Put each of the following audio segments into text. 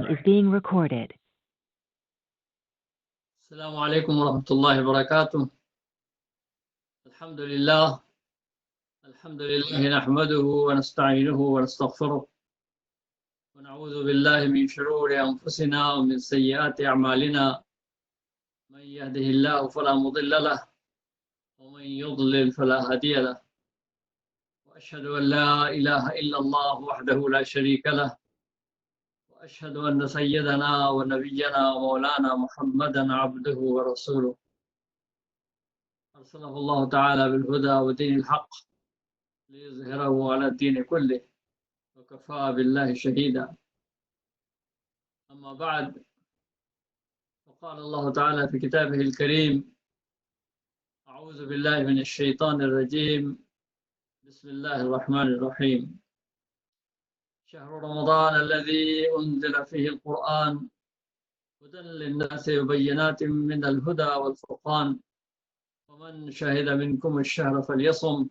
is being recorded. السلام عليكم ورحمة الله وبركاته. الحمد لله نحمده ونستعينه ونستغفره ونعوذ بالله من شرور أنفسنا ومن سيئات أعمالنا. من يهده الله فلا مضل له ومن يضلل فلا هادي له، وأشهد أن لا إله إلا الله وحده لا شريك له، وأشهد أن سيدنا ونبينا ومولانا محمدا عبده ورسوله أرسله الله تعالى بالهدى ودين الحق ليظهره على الدين كله وكفى بالله شهيدا. أما بعد، وقال الله تعالى في كتابه الكريم: أعوذ بالله من الشيطان الرجيم، بسم الله الرحمن الرحيم. شهر رمضان الذي أنزل فيه القرآن هدى للناس وبينات من الهدى والفرقان، ومن شهد منكم الشهر فليصم،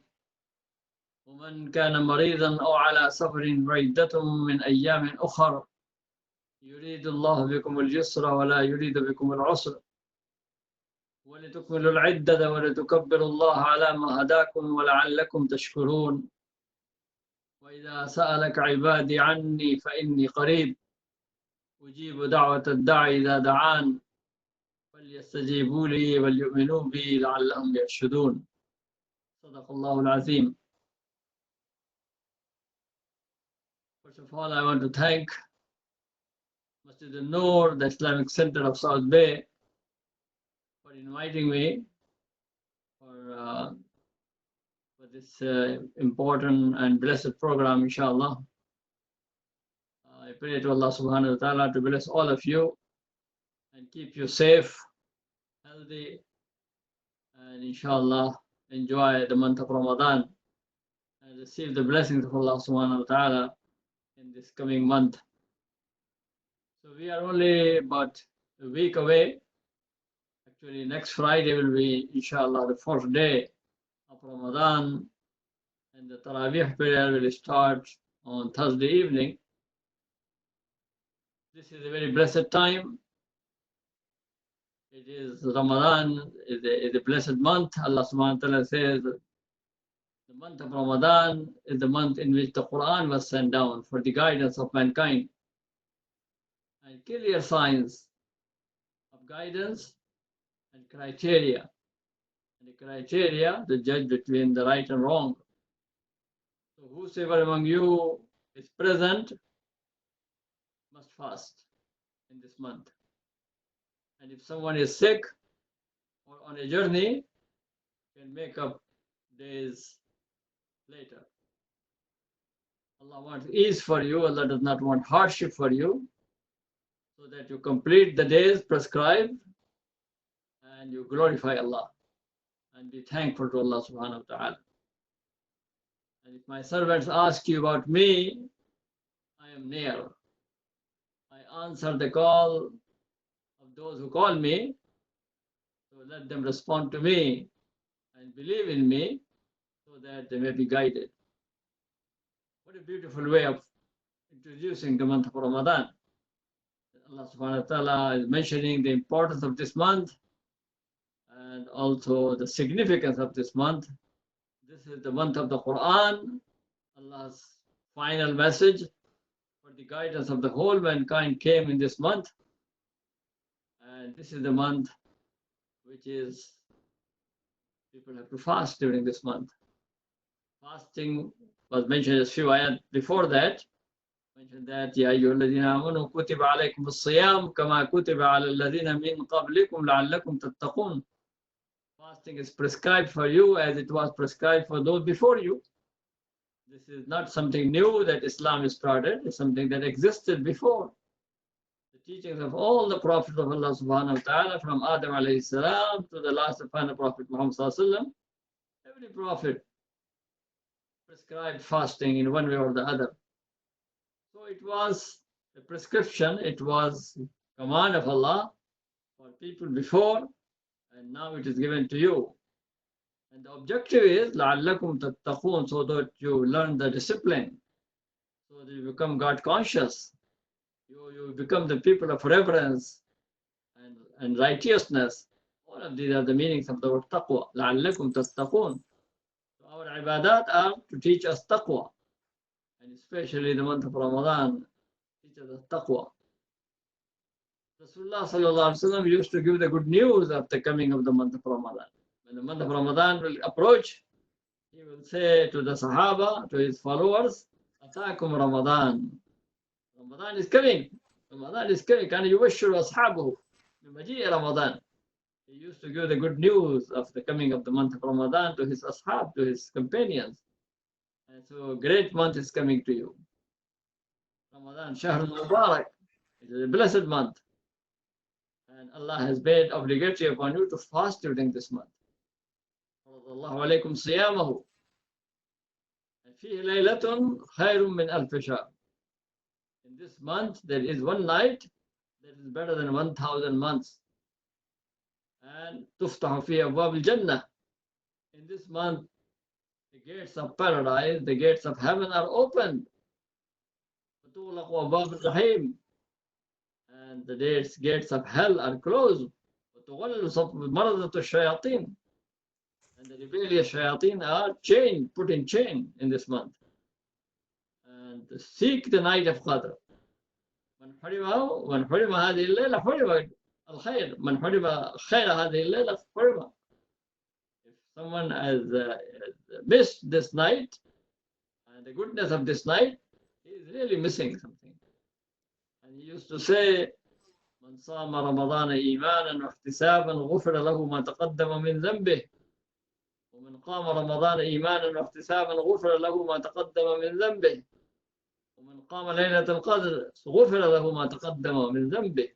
ومن كان مريضا أو على سفر فعدة من أيام أخر، يريد الله بكم اليسر ولا يريد بكم العسر، ولتكملوا العدة ولتكبروا الله على ما هداكم ولعلكم تشكرون. وإذا سألك عبادي عني فإني قريب أجيب دعوة الداعي إذا دعان فليستجيبوا لي وليؤمنوا بي لعلهم يرشدون. صدق الله العظيم. First of all, I want to thank Masjid al-Noor, the Islamic Center of South Bay, for inviting me for this important and blessed program, inshallah. I pray to Allah subhanahu wa ta'ala to bless all of you and keep you safe, healthy, and inshallah enjoy the month of Ramadan and receive the blessings of Allah subhanahu wa ta'ala in this coming month. So we are only about a week away. Actually, next Friday will be, inshallah, the fourth day of Ramadan, and the Taraweeh prayer will start on Thursday evening. This is a very blessed time. It is Ramadan, is a blessed month. Allah subhanahu wa ta'ala says the month of Ramadan is the month in which the Quran was sent down for the guidance of mankind. And clear signs of guidance and criteria. And the criteria to judge between the right and wrong. So whosoever among you is present must fast in this month. And if someone is sick or on a journey, can make up days later. Allah wants ease for you. Allah does not want hardship for you, so that you complete the days prescribed and you glorify Allah and be thankful to Allah subhanahu wa ta'ala. And if my servants ask you about me, I am near. I answer the call of those who call me, so let them respond to me and believe in me so that they may be guided. What a beautiful way of introducing the month of Ramadan. Allah subhanahu wa ta'ala is mentioning the importance of this month and also the significance of this month. This is the month of the Quran, Allah's final message for the guidance of the whole mankind came in this month. And this is the month which is, people have to fast during this month. Fasting was mentioned a few ayat before that. Mentioned that يا أيها الذين آمنوا كتب عليكم الصيام كما كتب على الذين من قبلكم لعلكم تتقون. Fasting is prescribed for you as it was prescribed for those before you. This is not something new that Islam has started. It's something that existed before. The teachings of all the prophets of Allah subhanahu wa ta'ala, from Adam alayhi salam to the last and final prophet Muhammad sallallahu alayhi wa sallam, every prophet prescribed fasting in one way or the other. So it was a prescription, it was a command of Allah for people before, and now it is given to you. And the objective is لَعَلَّكُمْ تَتَّقُونَ, so that you learn the discipline, so that you become God conscious, You become the people of reverence and righteousness. All of these are the meanings of the word taqwa. لَعَلَّكُمْ تَتَّقُونَ. So our ibadat are to teach us taqwa. And especially the month of Ramadan teaches us taqwa. Rasulullah sallallahu alaihi wasallam used to give the good news of the coming of the month of Ramadan. When the month of Ramadan will approach, he will say to the Sahaba, to his followers, Ataakum Ramadan. Ramadan is coming. Ramadan is coming. Can you wish your ashabahu? Ramadan. He used to give the good news of the coming of the month of Ramadan to his ashab, to his companions. And so a great month is coming to you. Ramadan, Shahr Mubarak. It is a blessed month. And Allah has made obligatory upon you to fast during this month. Allahu alaykum siyamahu. فيه ليلة خير من ألف شهر. In this month, there is one night that is better than 1,000 months. And تفتح فيه أبواب الجنة. In this month, the gates of paradise, the gates of heaven are opened. وتغلق أبواب الجحيم. And the gates of hell are closed. وتغل مرضة الشياطين. And the rebellious shayateen are chained, put in chain in this month. And seek the night of Qadr. من حرم هذه الليلة حرم الخير. من حرم خير هذه الليلة حرم. If someone has missed this night and the goodness of this night, he is really missing something. And he used to say, من صام رمضان إيمانا واحتسابا غفر له ما تقدم من ذنبه. ومن قام رمضان إيمانا واحتسابا غفر له ما تقدم من ذنبه. ومن قام ليلة القدر غفر له ما تقدم من ذنبه.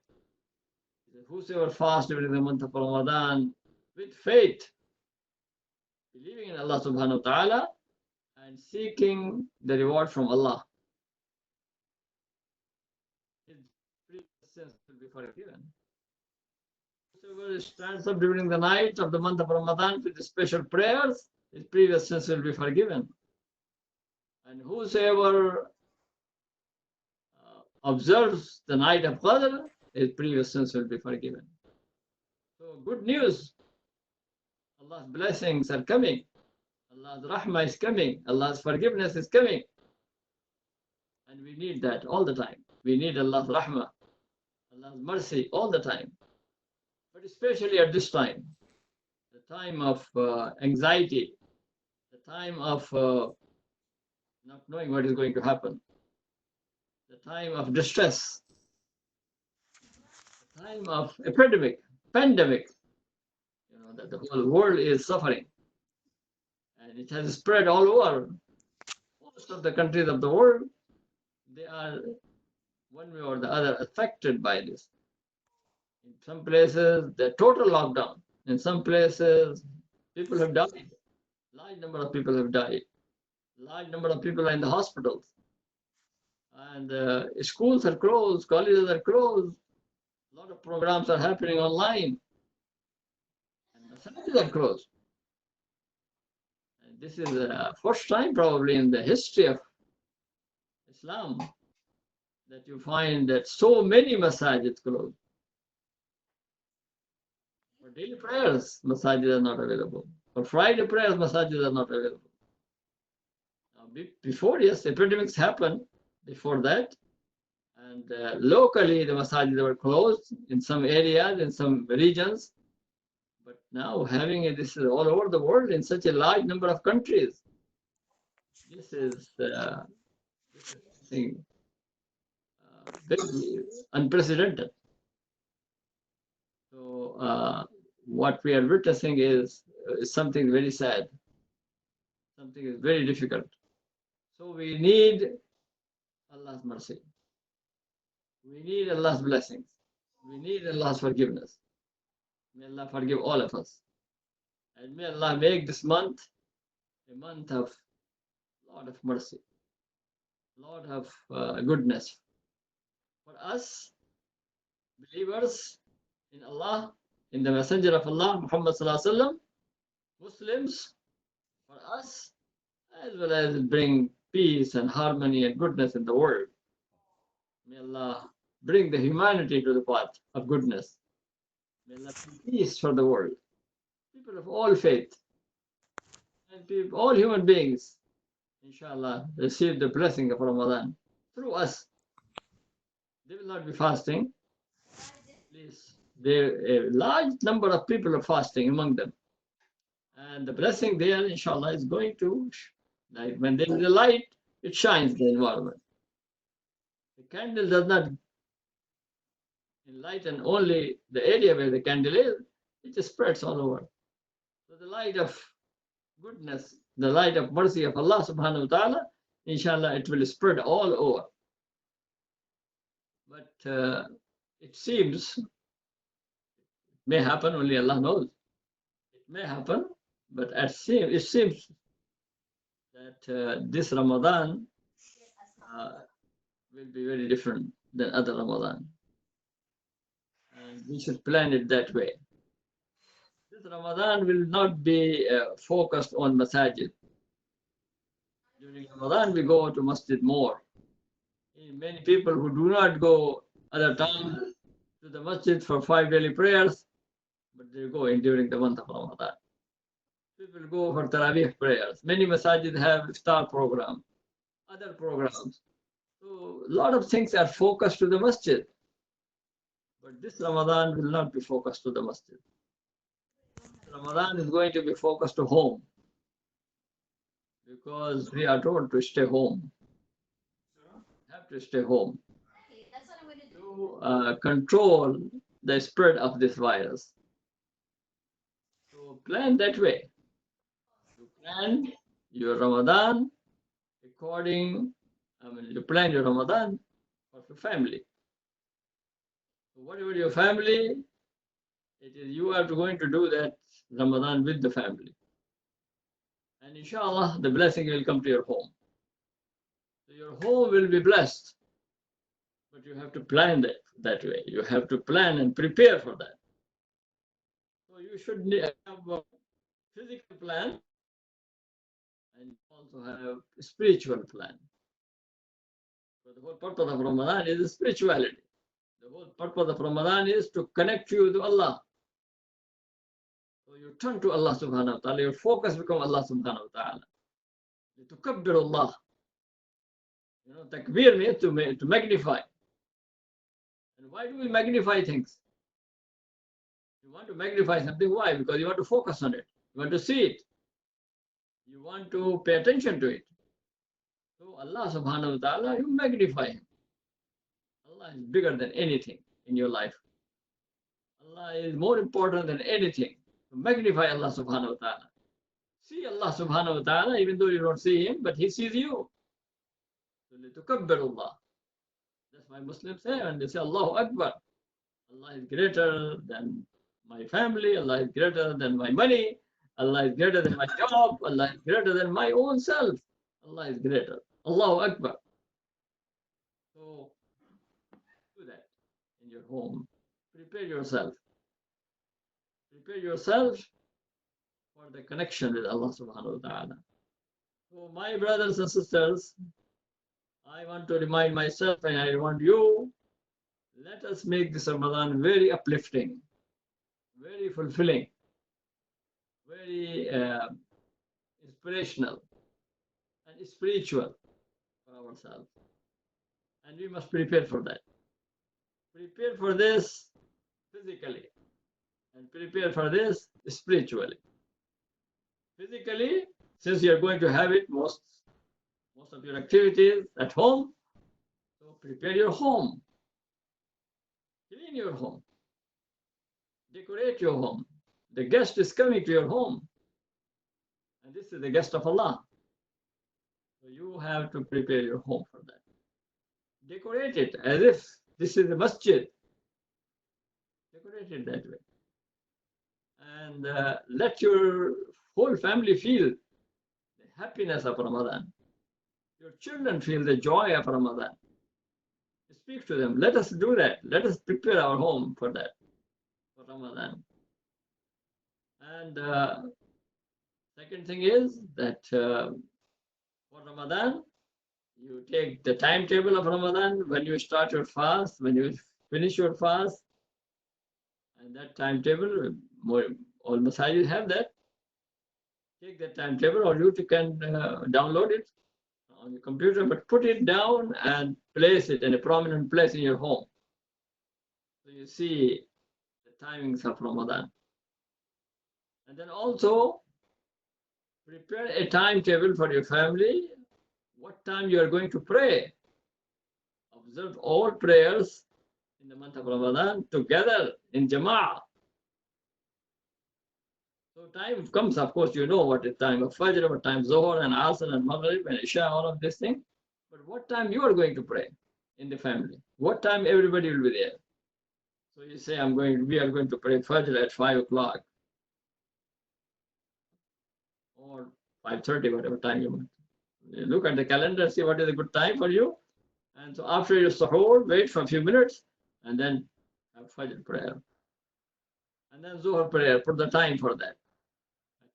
Whosoever fasts during the month of Ramadan with faith, believing in Allah subhanahu wa ta'ala and seeking the reward from Allah, his previous sins will be forgiven. Whosoever stands up during the night of the month of Ramadan with the special prayers, his previous sins will be forgiven. And whosoever observes the night of Qadr, his previous sins will be forgiven. So good news. Allah's blessings are coming. Allah's rahmah is coming. Allah's forgiveness is coming. And we need that all the time. We need Allah's rahmah, Allah's mercy all the time. But especially at this time, the time of anxiety, the time of not knowing what is going to happen, the time of distress, the time of pandemic, that the whole world is suffering. And it has spread all over. Most of the countries of the world, they are one way or the other affected by this. In some places, the total lockdown. In some places, people have died. Large number of people have died. Large number of people are in the hospitals. And schools are closed, colleges are closed. A lot of programs are happening online. And masajids are closed. And this is the first time probably in the history of Islam that you find that so many masajids closed. For daily prayers, masajid are not available. For Friday prayers, masajid are not available. Now, before, yes, epidemics happened before that. And locally, the masajid were closed in some areas, in some regions. But now having this is all over the world in such a large number of countries, this is something very unprecedented. So what we are witnessing is something very sad. Something is very difficult. So we need Allah's mercy. We need Allah's blessings. We need Allah's forgiveness. May Allah forgive all of us. And may Allah make this month a month of lot of mercy, lot of goodness. For us, believers in Allah, in the Messenger of Allah, Muhammad Sallallahu Alaihi Wasallam, Muslims, for us, as well as bring peace and harmony and goodness in the world. May Allah bring the humanity to the path of goodness. May Allah bring peace for the world. People of all faith and people, all human beings, inshallah, receive the blessing of Ramadan through us. They will not be fasting. Please, a large number of people are fasting among them. And the blessing there, inshallah, is going to, like when there is a light, it shines the environment. The candle does not enlighten only the area where the candle is, it just spreads all over. So the light of goodness, the light of mercy of Allah subhanahu wa ta'ala, inshallah, it will spread all over. But it seems, it may happen, only Allah knows. It may happen, but it seems that this Ramadan will be very different than other Ramadan. And we should plan it that way. This Ramadan will not be focused on masajid. During Ramadan, we go to masjid more. Many people who do not go other times to the masjid for 5 daily prayers, but they go in during the month of Ramadan. People go for Taraweeh prayers. Many masajid have iftar program, other programs. So a lot of things are focused to the masjid. But this Ramadan will not be focused to the masjid. Ramadan is going to be focused to home, because we are told to stay home. Have to stay home to control the spread of this virus. So plan that way. You plan your Ramadan according, you plan your Ramadan for your family. So whatever your family, it is you are going to do that Ramadan with the family. And inshallah, the blessing will come to your home. So your home will be blessed. But you have to plan that way. You have to plan and prepare for that. So you should have a physical plan and also have a spiritual plan. So the whole purpose of Ramadan is spirituality. The whole purpose of Ramadan is to connect you to Allah. So you turn to Allah subhanahu wa ta'ala, your focus becomes Allah subhanahu wa ta'ala. To Allah. Takbir means to magnify. And why do we magnify things? You want to magnify something, why? Because you want to focus on it. You want to see it. You want to pay attention to it. So Allah subhanahu wa ta'ala, you magnify him. Allah is bigger than anything in your life. Allah is more important than anything. So magnify Allah subhanahu wa ta'ala. See Allah subhanahu wa ta'ala, even though you don't see him, but he sees you. So لِتُكَبِّرُ Allah. That's why Muslims say, and they say Allahu Akbar. Allah is greater than my family, Allah is greater than my money, Allah is greater than my job, Allah is greater than my own self. Allah is greater. Allahu Akbar. So do that in your home. Prepare yourself. Prepare yourself for the connection with Allah subhanahu wa ta'ala. So my brothers and sisters, I want to remind myself and I want you, let us make this Ramadan very uplifting, very fulfilling, very inspirational and spiritual for ourselves. And we must prepare for that. Prepare for this physically and prepare for this spiritually. Physically, since you are going to have it most of your activities at home, so prepare your home. Clean your home. Decorate your home. The guest is coming to your home. And this is the guest of Allah. So you have to prepare your home for that. Decorate it as if this is a masjid. Decorate it that way. And let your whole family feel the happiness of Ramadan. Your children feel the joy of Ramadan. Speak to them. Let us do that. Let us prepare our home for that, for Ramadan. And second thing is that for Ramadan, You take the timetable of Ramadan, when you start your fast, when you finish your fast, and that timetable, more, all masajid have that. Take that timetable, or you can download it on your computer, but put it down and place it in a prominent place in your home. So you see the timings of Ramadan. And then also prepare a timetable for your family, what time you are going to pray. Observe all prayers in the month of Ramadan together in Jama'ah. So time comes, of course, you know what is time of Fajr, what time Zohar and Asr and Maghrib and Isha, all of these things. But what time you are going to pray in the family? What time everybody will be there? So you say, we are going to pray Fajr at 5 o'clock or 5:30, whatever time you want. You look at the calendar, see what is a good time for you. And so after your suhoor, wait for a few minutes and then have Fajr prayer. And then Zohar prayer, put the time for that.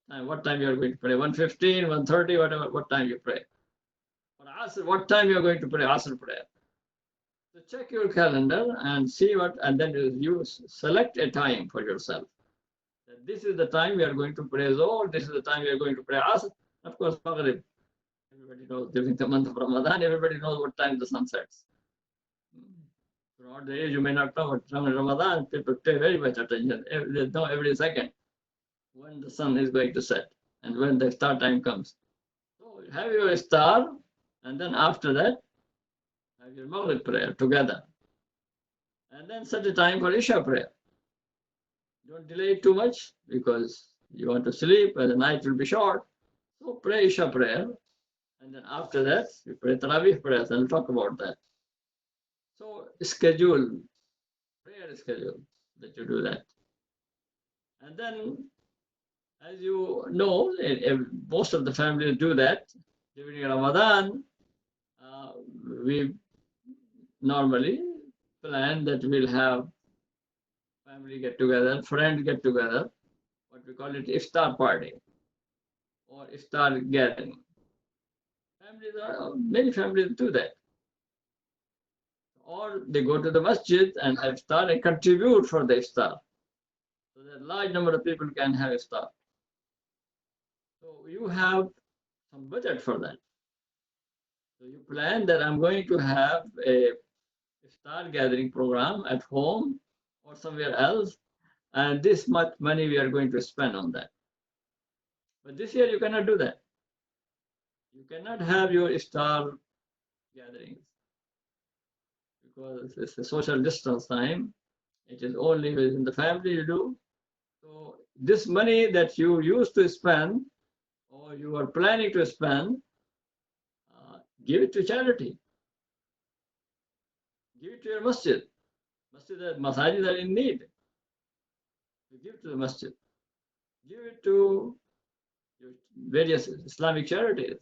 What time you are going to pray? 1:15, 1:30, whatever, what time you pray. For Asr, what time you are going to pray Asr prayer? So check your calendar and see what, and then you select a time for yourself. That this is the time we are going to pray Zohar, this is the time we are going to pray Asr. Of course, Maghrib. Everybody knows during the month of Ramadan, everybody knows what time the sun sets. Throughout the year, you may not know, but during Ramadan, people pay very much attention. They know every second when the sun is going to set and when the star time comes. So have your star, and then after that, have your Maghrib prayer together. And then set a time for Isha prayer. Don't delay it too much because you want to sleep and the night will be short. So pray Isha prayer. And then after that, you pray Tarawih prayers, and we'll talk about that. So schedule, prayer schedule that you do that. And then, as you know, most of the families do that. During Ramadan, we normally plan that we'll have family get together, friends get together, what we call it iftar party or iftar gathering. Many families do that. Or they go to the masjid and have iftar and contribute for the iftar. So that a large number of people can have iftar. So you have some budget for that. So you plan that I'm going to have a iftar gathering program at home or somewhere else, and this much money we are going to spend on that. But this year you cannot do that. You cannot have your iftar gatherings because it's a social distance time. It is only within the family you do. So this money that you used to spend or you are planning to spend, give it to charity. Give it to your masjid. Masajid are in need. You give to the masjid. Give it to your various Islamic charities.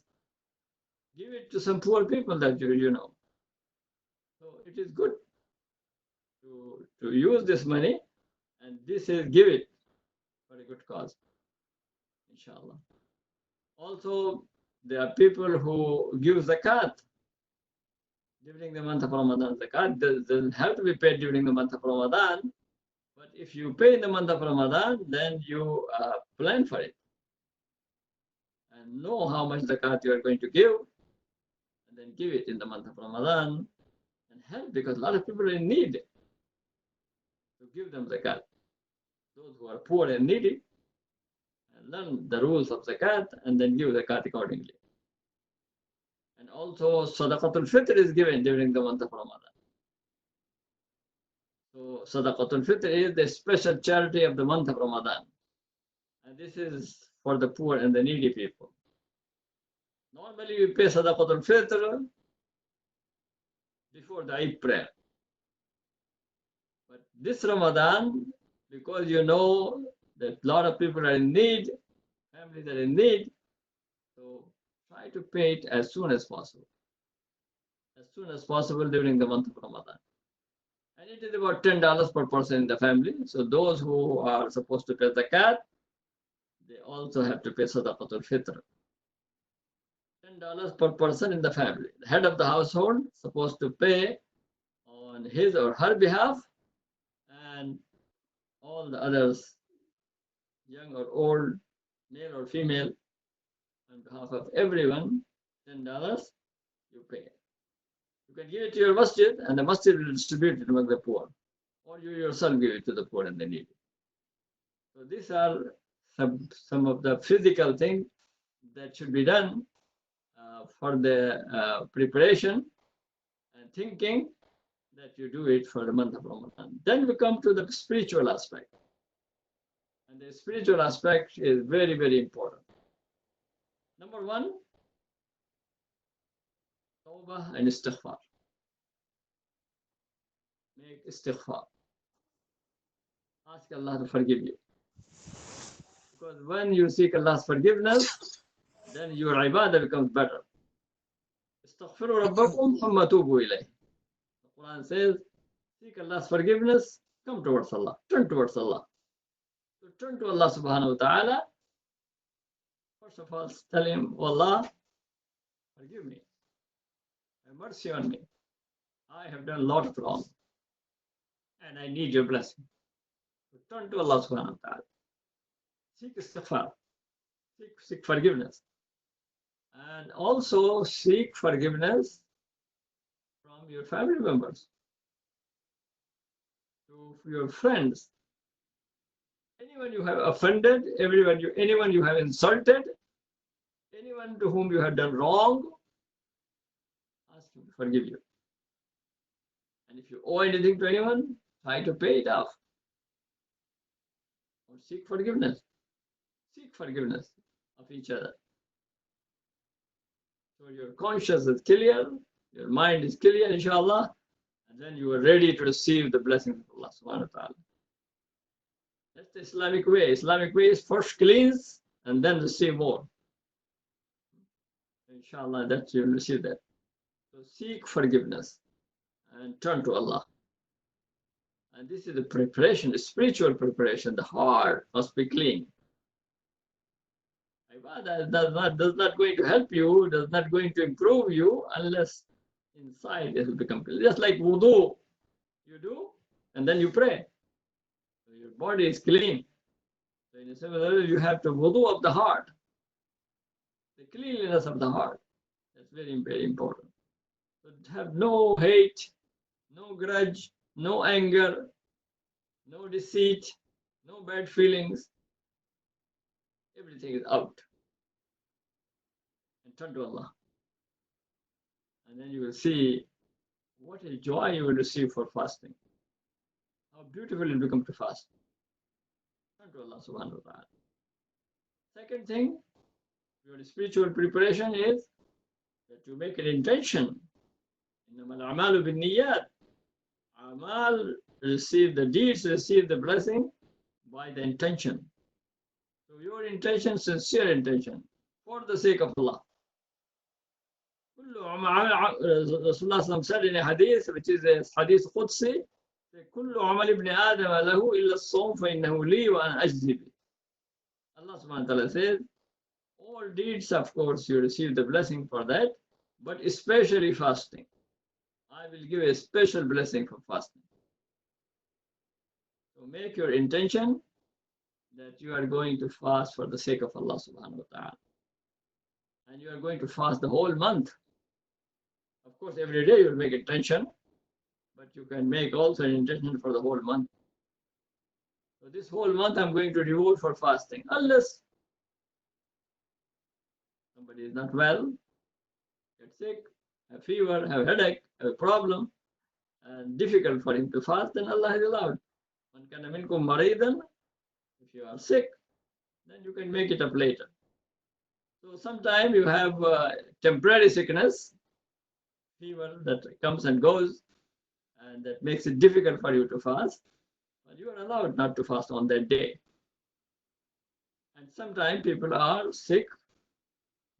Give it to some poor people that you know. So it is good to use this money, and this is give it for a good cause, inshallah. Also, there are people who give zakat during the month of Ramadan. Zakat doesn't have to be paid during the month of Ramadan, but if you pay in the month of Ramadan, then you plan for it and know how much zakat you are going to give, and then give it in the month of Ramadan and help, because a lot of people are in need. To give them zakat. Those who are poor and needy, and learn the rules of zakat and then give zakat accordingly. And also Sadaqatul Fitr is given during the month of Ramadan. So Sadaqatul Fitr is the special charity of the month of Ramadan. And this is for the poor and the needy people. Normally we pay Sadaqatul Fitr before the Eid prayer. But this Ramadan, because you know that a lot of people are in need, families are in need, so try to pay it as soon as possible. As soon as possible during the month of Ramadan. And it is about $10 per person in the family. So those who are supposed to pay zakat, they also have to pay Sadaqatul Fitr. $10 per person in the family. The head of the household is supposed to pay on his or her behalf, and all the others, young or old, male or female, on behalf of everyone, $10 you pay. You can give it to your masjid, and the masjid will distribute it among the poor, or you yourself give it to the poor and the needy. So these are some of the physical things that should be done for the preparation and thinking that you do it for the month of Ramadan. Then we come to the spiritual aspect. And the spiritual aspect is very, very important. Number one, tawbah and istighfar. Make istighfar. Ask Allah to forgive you. Because when you seek Allah's forgiveness, then your ibadah becomes better. Istaghfiru rabbakum thumma tubu ilayh. The Quran says, seek Allah's forgiveness, come towards Allah, turn towards Allah. So turn to Allah subhanahu wa ta'ala. First of all, tell him, oh Allah, forgive me. Have mercy on me. I have done a lot of wrong. And I need your blessing. So turn to Allah subhanahu wa ta'ala. Seek istighfar. Seek forgiveness. And also seek forgiveness from your family members, to your friends, anyone you have offended, anyone you have insulted, anyone to whom you have done wrong, ask him to forgive you. And if you owe anything to anyone, try to pay it off. Or seek forgiveness. Seek forgiveness of each other. So your conscience is clear, your mind is clear, inshallah, and then you are ready to receive the blessings of Allah subhanahu wa ta'ala. That's the Islamic way. Islamic way is first cleanse and then receive more. Inshallah, that you'll receive that. So seek forgiveness and turn to Allah. And this is the preparation, the spiritual preparation. The heart must be clean. Ibadah does not going to help you, does not going to improve you unless inside it will become clean. Just like wudu, you do and then you pray. So your body is clean. So in a similar way, you have to wudu of the heart. The cleanliness of the heart. That's very, very important. So have no hate, no grudge, no anger, no deceit, no bad feelings. Everything is out. And turn to Allah. And then you will see what a joy you will receive for fasting. How beautiful it will become to fast. Turn to Allah subhanahu wa ta'ala. Second thing, your spiritual preparation is that you make an intention. إِنَّمَا الْأَعْمَالُ بِالنِّيَّاتِ. Amal, receive the deeds, receive the blessing by the intention. So your intention, sincere intention, for the sake of Allah. Rasulullah said in a hadith, which is a hadith Qudsi, كل عمل ابن آدم له إلا الصوم فإنه لي وأنا أجزي به. Allah subhanahu wa ta'ala says, all deeds, of course, you receive the blessing for that, but especially fasting. I will give a special blessing for fasting. So make your intention that you are going to fast for the sake of Allah subhanahu wa ta'ala. And you are going to fast the whole month. Of course, every day you will make intention, but you can make also an intention for the whole month. So this whole month I'm going to devote for fasting, unless somebody is not well, get sick, have fever, have headache, have a problem, and difficult for him to fast, then Allah has allowed. Man kana minkum maridan, if you are sick, then you can make it up later. So sometimes you have temporary sickness, fever that comes and goes, and that makes it difficult for you to fast, but you are allowed not to fast on that day. And sometimes people are sick,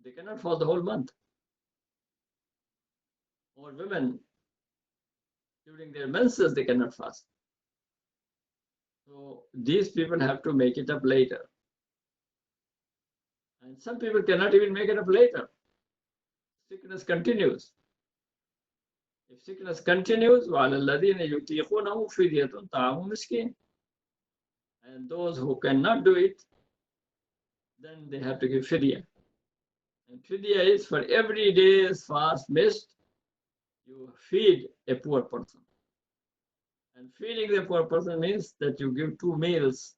they cannot fast the whole month. Or women, during their menses, they cannot fast. So these people have to make it up later. And some people cannot even make it up later. sickness continues. If sickness continues, وَعَلَى الَّذِينَ يُطِيقُونَهُ فِدْيَةٌ طَعَامُ مِسْكِينٍ. And those who cannot do it, then they have to give fidya. And fidya is for every day's fast missed, you feed a poor person. And feeding the poor person means that you give 2 meals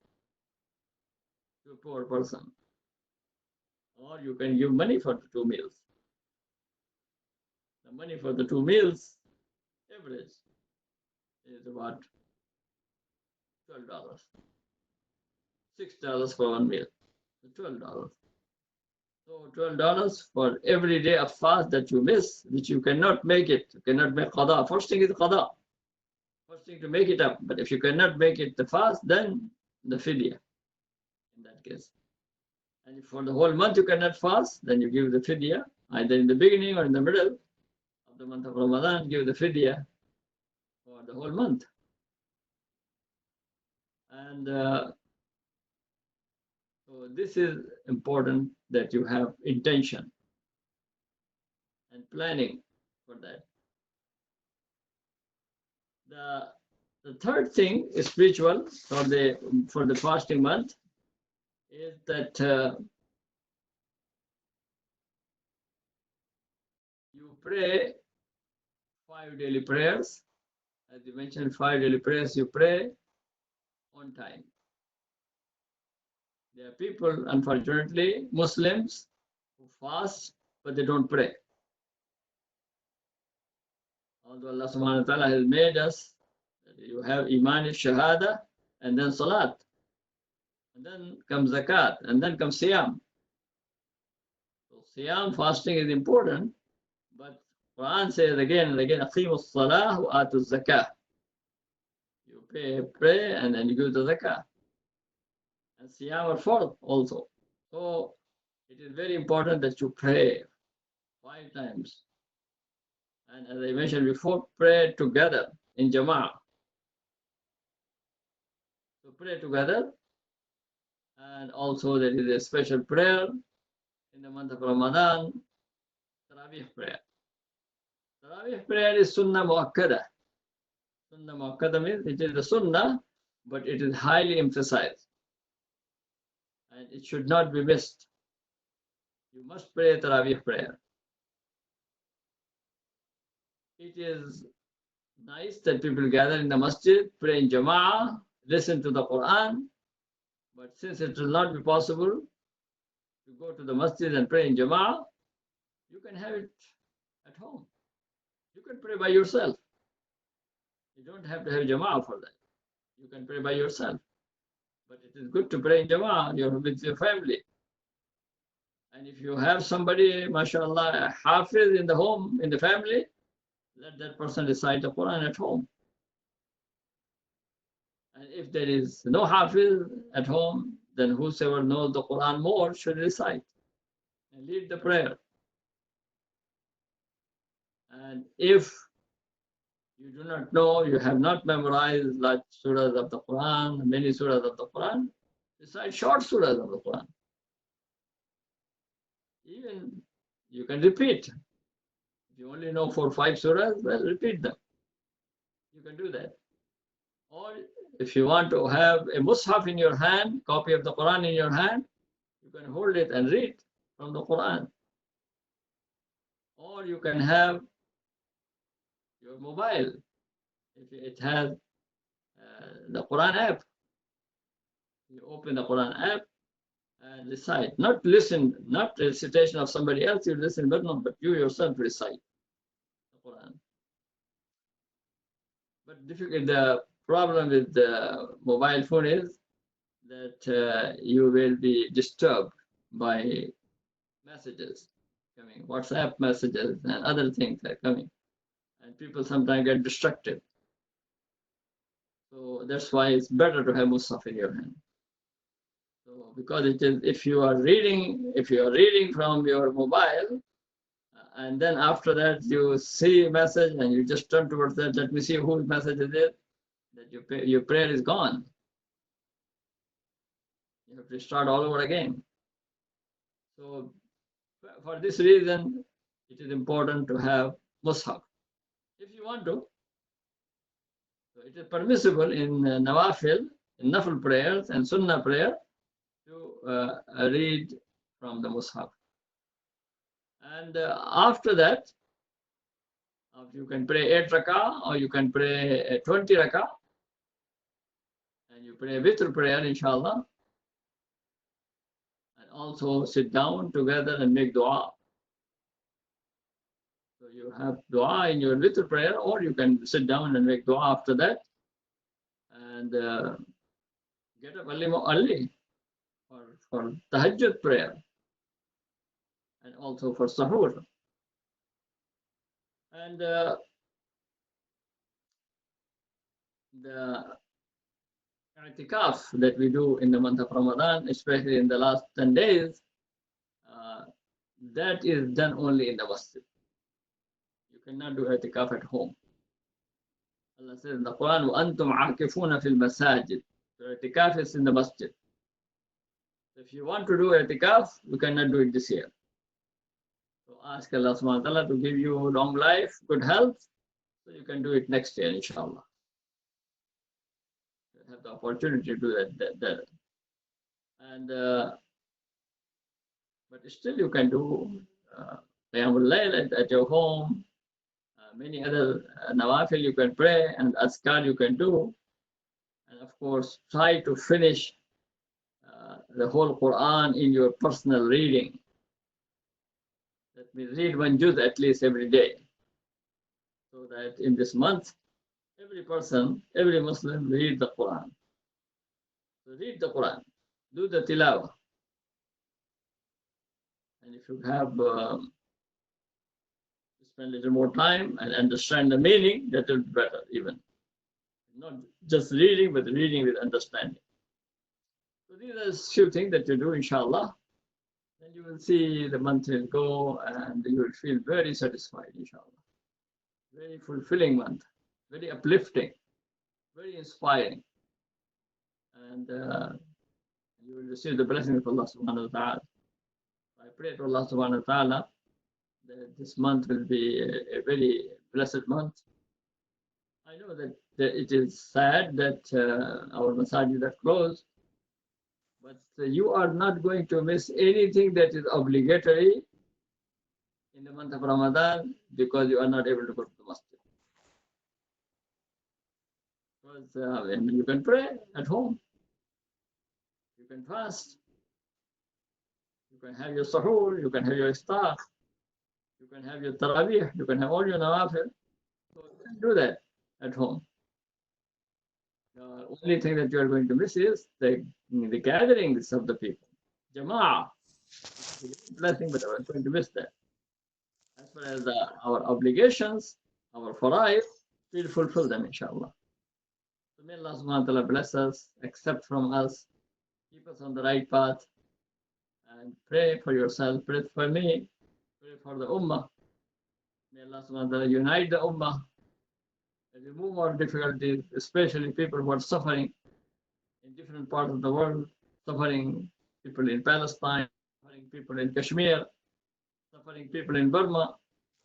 to a poor person. Or you can give money for the 2 meals. The money for the 2 meals, average, is about $12. $6 for 1 meal. So $12. So $12 for every day of fast that you miss, which you cannot make it. You cannot make qada. First thing is qada. First thing to make it up. But if you cannot make it the fast, then the fidya in that case. And if for the whole month you cannot fast, then you give the fidya, either in the beginning or in the middle of the month of Ramadan, give the fidya for the whole month. And so this is important, that you have intention and planning for that. The third thing is spiritual for the fasting month is that you pray 5 daily prayers. As you mentioned, 5 daily prayers you pray on time. There are people, unfortunately, Muslims, who fast, but they don't pray. Although Allah subhanahu wa ta'ala has made us, you have iman, shahada, and then salat. And then comes zakat, and then comes siyam. So siyam, fasting is important, but Quran says again and again, aqimu salah wa atu zakah. You pray, and then you give the zakah. And siyam are fourth also. So it is very important that you pray 5 times. And as I mentioned before, pray together in jama'ah. So pray together. And also there is a special prayer in the month of Ramadan, Tarawih prayer. Tarawih prayer is Sunnah Muakkada. Sunnah Muakkada means it is a Sunnah, but it is highly emphasized. And it should not be missed. You must pray Tarawih prayer. It is nice that people gather in the masjid, pray in Jama'ah, listen to the Quran. But since it will not be possible to go to the masjid and pray in Jama'ah, you can have it at home. You can pray by yourself. You don't have to have Jama'ah for that. You can pray by yourself. But it is good to pray in Jama'ah. You're with your family. And if you have somebody, mashallah, a hafiz in the home, in the family, let that person recite the Quran at home. And if there is no hafiz at home, then whosoever knows the Quran more should recite and lead the prayer. And if you do not know, you have not memorized large surahs of the Quran, many surahs of the Quran, recite short surahs of the Quran. Even you can repeat. If you only know 4 or 5 surahs, well, repeat them. You can do that. Or if you want to have a mushaf in your hand, copy of the Quran in your hand, you can hold it and read from the Quran. Or you can have your mobile, if it has the Quran app. You open the Quran app and recite. Not listen, not recitation of somebody else, you listen, but you yourself recite the Quran. But the problem with the mobile phone is that you will be disturbed by messages coming, WhatsApp messages and other things are coming. And people sometimes get distracted. So that's why it's better to have Musaf in your hand. So because it is, if you are reading from your mobile, and then after that you see a message and you just turn towards that, let me see whose message it is, that your prayer is gone. You have to start all over again. So for this reason, it is important to have mushaf. If you want to, so it is permissible in nawafil, in nafil prayers and sunnah prayer to read from the mushaf. And after that, you can pray 8 rakah or you can pray 20 rakah. And you pray witr prayer, inshallah. And also sit down together and make dua. So you have dua in your witr prayer, or you can sit down and make dua after that. And get up early for tahajjud prayer. And also for sahur. And the i'tikaf that we do in the month of Ramadan, especially in the last 10 days, that is done only in the masjid. You cannot do i'tikaf at home. Allah says in the Quran, وَأَنْتُمْ عَاكِفُونَ فِي الْمَسَاجِدِ. So i'tikaf is in the masjid. If you want to do i'tikaf, you cannot do it this year. So ask Allah subhanahu wa ta'ala to give you long life, good health, so you can do it next year, inshallah. You have the opportunity to do that. And but still you can do Qiyamul Layl at your home. Many other nawafil you can pray, and azkar you can do. And of course, try to finish the whole Quran in your personal reading. That means read one juz at least every day. So that in this month, every person, every Muslim read the Quran. So read the Quran, do the tilawah. And if you have spend a little more time and understand the meaning, that will be better even. Not just reading, but reading with understanding. So these are a few things that you do, inshallah. Then you will see the month will go and you will feel very satisfied, inshallah. Very fulfilling month, very uplifting, very inspiring. And you will receive the blessing of Allah subhanahu wa ta'ala. I pray to Allah subhanahu wa ta'ala that this month will be a very blessed month. I know that it is sad that our masajid are closed, but you are not going to miss anything that is obligatory in the month of Ramadan because you are not able to go to the masjid. Because you can pray at home, you can fast, you can have your sahur, you can have your iftar, you can have your tarawih, you can have all your nawafil. So you can do that at home. The only thing that you are going to miss is the gatherings of the people. Jama'ah. Blessing, but I am going to miss that. As far as our obligations, our faraid, we'll fulfill them, inshallah. So may Allah subhanahu wa ta'ala bless us, accept from us, keep us on the right path, and pray for yourself, pray for me, pray for the ummah. May Allah subhanahu wa ta'ala unite the ummah, and remove our difficulties, especially people who are suffering in different parts of the world, suffering people in Palestine, suffering people in Kashmir, suffering people in Burma,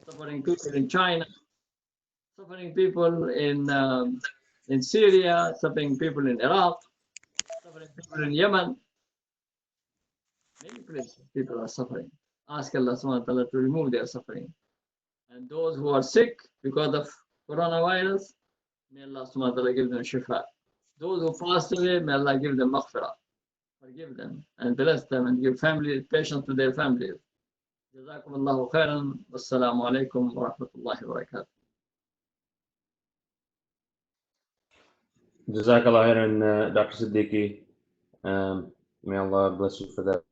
suffering people in China, suffering people in Syria, suffering people in Iraq, suffering people in Yemen. Many places people are suffering. Ask Allah subhanahu wa ta'ala to remove their suffering. And those who are sick because of coronavirus, may Allah subhanahu wa ta'ala give them shifa. Those who passed away, may Allah give them maghfirah. Forgive them and bless them and give patience to their families. جزاكم الله خيرا والسلام عليكم ورحمة الله وبركاته. Jazakallah khairan, Dr. Siddiqi. May Allah bless you for that.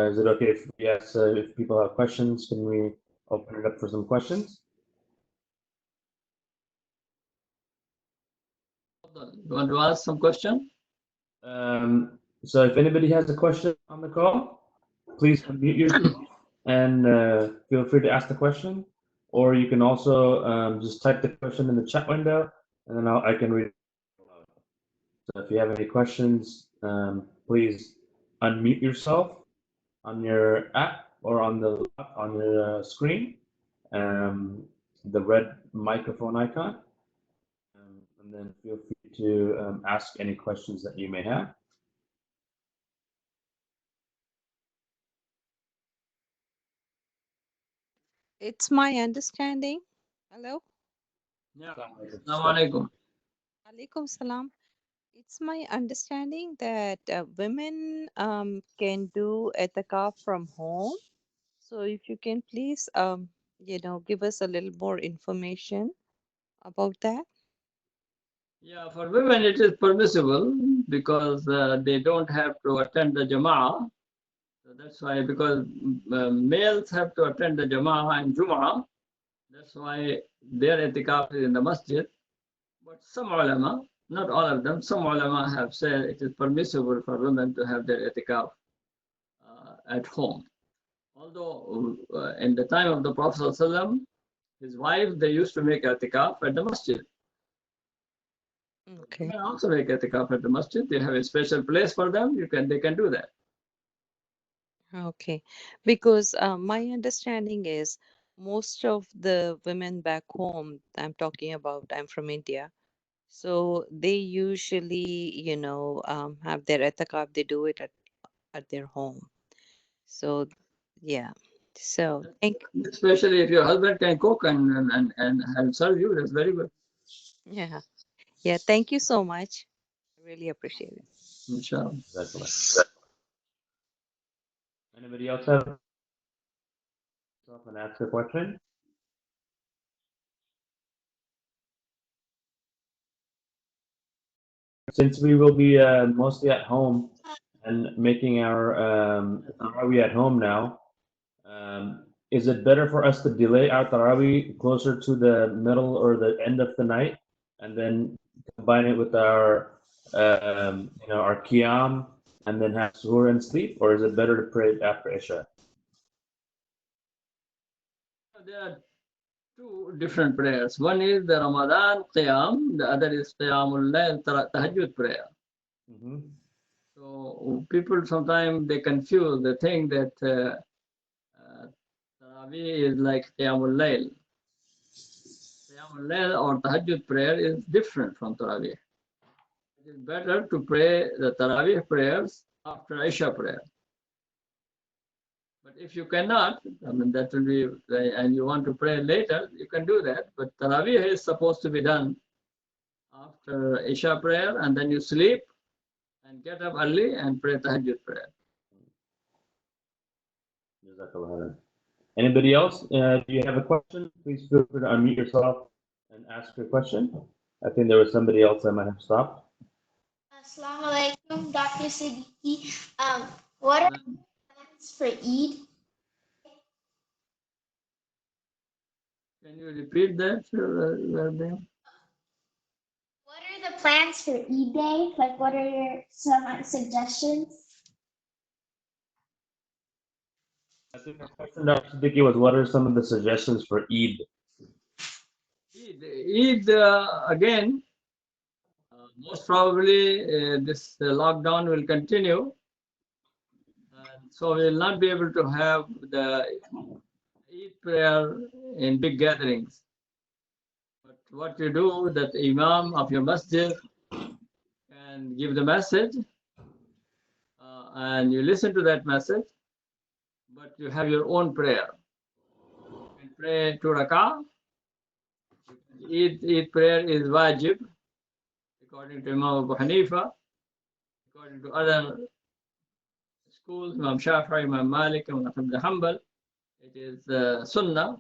Is it okay if we ask if people have questions? Can we open it up for some questions? You want to ask some question? So if anybody has a question on the call, please unmute yourself and feel free to ask the question. Or you can also just type the question in the chat window, and then I can read it. So if you have any questions, please unmute yourself on your app or on the left on your screen, the red microphone icon, and then feel free to ask any questions that you may have. It's my understanding. Hello? Yeah. Assalamu Assalamu alaikum. Alaikum salam. It's my understanding that women can do etikaf from home. So if you can please, give us a little more information about that. Yeah, for women it is permissible because they don't have to attend the Jama'ah. So that's why, because males have to attend the Jama'ah and Jum'ah. That's why their etikaf is in the masjid. But some ulama, not all of them, some ulama have said it is permissible for women to have their etikaf at home. Although in the time of the Prophet ﷺ, his wife, they used to make etikaf at the masjid. Okay. Women also make etikaf at the masjid. They have a special place for them. They can do that. Okay. Because my understanding is most of the women back home, I'm from India. So they usually, have their etikaf, they do it at their home. So, yeah. So, Especially if your husband can cook and serve you, that's very good. yeah. Yeah. Thank you so much. I really appreciate it. Inshallah. Anybody else have and ask a question? Since we will be mostly at home and making our tarawih at home now, is it better for us to delay our tarawih closer to the middle or the end of the night, and then combine it with our qiyam, and then have suhoor and sleep, or is it better to pray after Isha? There are two different prayers. One is the Ramadan Qiyam, the other is Qiyamul Layl, Tahajjud prayer. Mm-hmm. So people sometimes they confuse, they think that Tarawih is like Qiyamul Layl. Qiyamul Layl or Tahajjud prayer is different from Tarawih. It is better to pray the Tarawih prayers after Isha prayer. But if you cannot, I mean, that will be, and you want to pray later, you can do that. But Tarawih is supposed to be done after Isha prayer, and then you sleep and get up early and pray Tahajjud prayer. Anybody else? Do you have a question? Please feel free to unmute yourself and ask your question. I think there was somebody else I might have stopped. Assalamu alaikum, Dr. Siddiqi. What are the plans for Eid? Can you repeat that? What are the plans for Eid Day? Like, what are some suggestions? I think the question, Dr. Siddiqi, was what are some of the suggestions for Eid? Eid again, most probably this lockdown will continue. And so we will not be able to have the Eid prayer in big gatherings. But what you do, that the Imam of your masjid can give the message and you listen to that message, but you have your own prayer. You can pray 2 rak'ah. Eid prayer is wajib, according to Imam Abu Hanifa, according to other schools, Imam Shafi'i, Imam Malik, Imam Ahmad bin Hanbal, it is sunnah.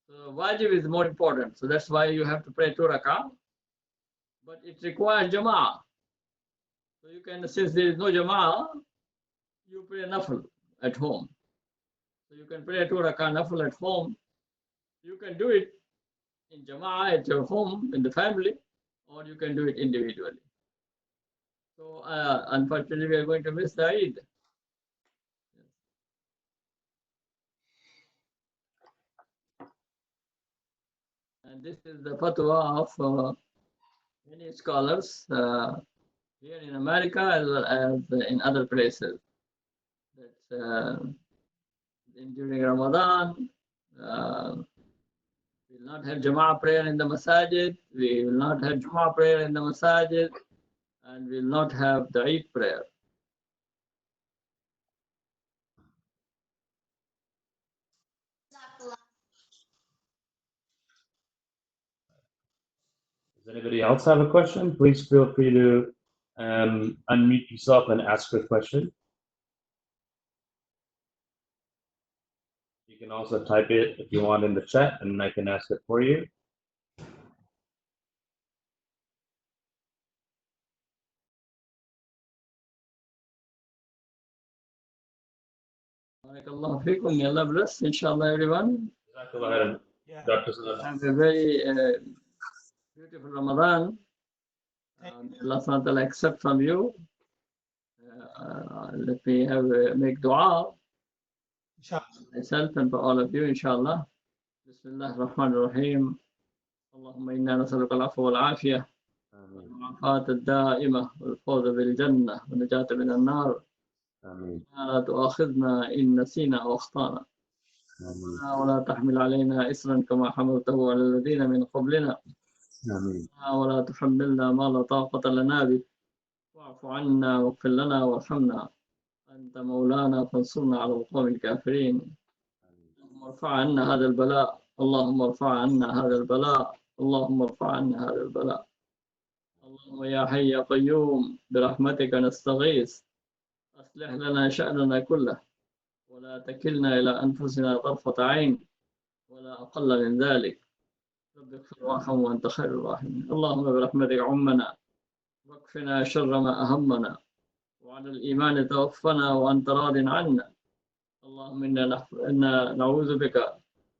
So wajib is more important. So that's why you have to pray 2 rak'ah. But it requires jama'ah. So you can, since there is no jama'ah, you pray nafil at home. So you can pray 2 rak'ah nafil at home. You can do it in jama'ah at your home, in the family, or you can do it individually. So unfortunately, we are going to miss the Eid. And this is the fatwa of many scholars here in America as well as in other places. That during Ramadan. We will not have Jama'ah prayer in the masajid. We will not have Jama'ah prayer in the masajid. And we will not have the Eid prayer. Does anybody else have a question? Please feel free to unmute yourself and ask your question. You can also type it if you want in the chat, and I can ask it for you. Barakallahu feekum. May Allah bless, inshallah, everyone. Yeah. Dr. Salah. Have a very beautiful Ramadan. Allah subhanahu wa ta'ala accept from you. Let me make dua. Inshallah. Myself and for all of you, inshallah. Bismillah ar-Rahman ar-Rahim. اللهم إنا نسألك العفو والعافية والعافاة الدائمة والفوز بالجنة والنجاة من النار. آمين. لا تؤاخذنا إن نسينا أو أخطأنا. ولا تحمل علينا إسرا كما حملته على الذين من قبلنا. آمين. ولا تحملنا ما لا طاقة لنا به. واعف عنا واغفر لنا وارحمنا. أنت مولانا فانصرنا على القوم الكافرين. اللهم ارفع عنا هذا البلاء. اللهم ارفع عنا هذا البلاء. اللهم ارفع عنا هذا البلاء. اللهم يا حي يا قيوم برحمتك نستغيث. أصلح لنا شأننا كله ولا تكلنا إلى أنفسنا طرفة عين ولا أقل من ذلك. رب اغفر وارحم وأنت خير الراحمين. اللهم برحمتك عمنا واكفنا شر ما أهمنا وعلى الإيمان توفنا وأنت راض عنا. اللهم إنا نعوذ بك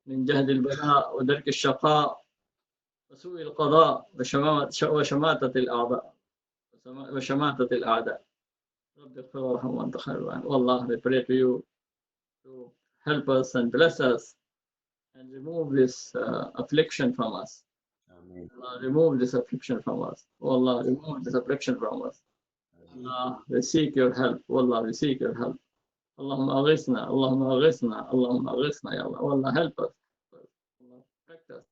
من جهد البلاء ودرك الشقاء وسوء القضاء وشماتة الأعداء رب اغفر وارحم وأنت خير الراحمين. والله, we pray to you to help us and bless us and remove this affliction from us. Amen. Allah, remove this affliction from us. Oh Allah, remove this affliction from us. Allah, we seek your help. Oh Allah, we seek your help. Allahumma aghithna, Allahumma aghithna, Allahumma aghithna, Ya Allah. Oh Allah, help us. Allah, protect us.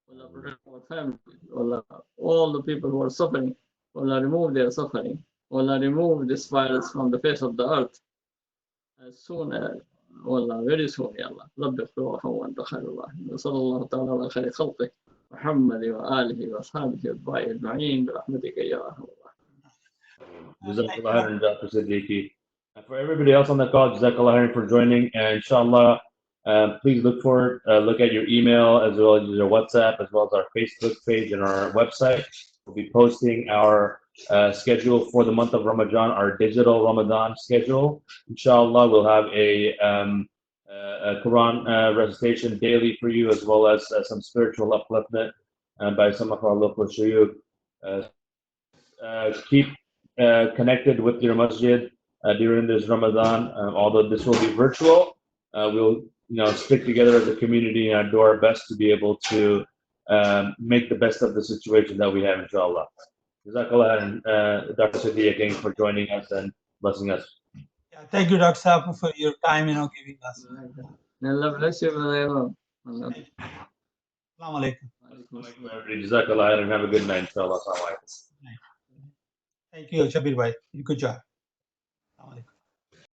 Allah, protect our family. Allah, all the people who are suffering, Allah, remove their suffering. Allah, remove this virus from the face of the earth as soon as, Allah, very soon, Ya Allah. رب اغفر وارحم وأنت خير الراحمين. وصلى الله تعالى على خير خلقه محمد وآله وأصحابه وأتباعه أجمعين برحمتك يا أرحم الراحمين. Jazakallah khairan, Dr. Siddiqi. And for everybody else on the call, Jazakallah khairan for joining. And inshallah, please look at your email as well as your WhatsApp, as well as our Facebook page and our website. We'll be posting our schedule for the month of Ramadan, our digital Ramadan schedule. Inshallah, we'll have a Quran recitation daily for you, as well as some spiritual upliftment by some of our local shuyukh. Keep connected with your masjid during this Ramadan. Although this will be virtual, we'll stick together as a community and do our best to be able to make the best of the situation that we have, inshallah. Jazakallah and Dr. Siddiqi again for joining us and blessing us. Yeah, thank you, Dr. Saab, for your time, giving us. May Allah bless you, brother. Assalamu alaikum. Jazakallah and have a good night, inshallah. Thank you, Shabir Bhai. Good job. Assalamu alaikum.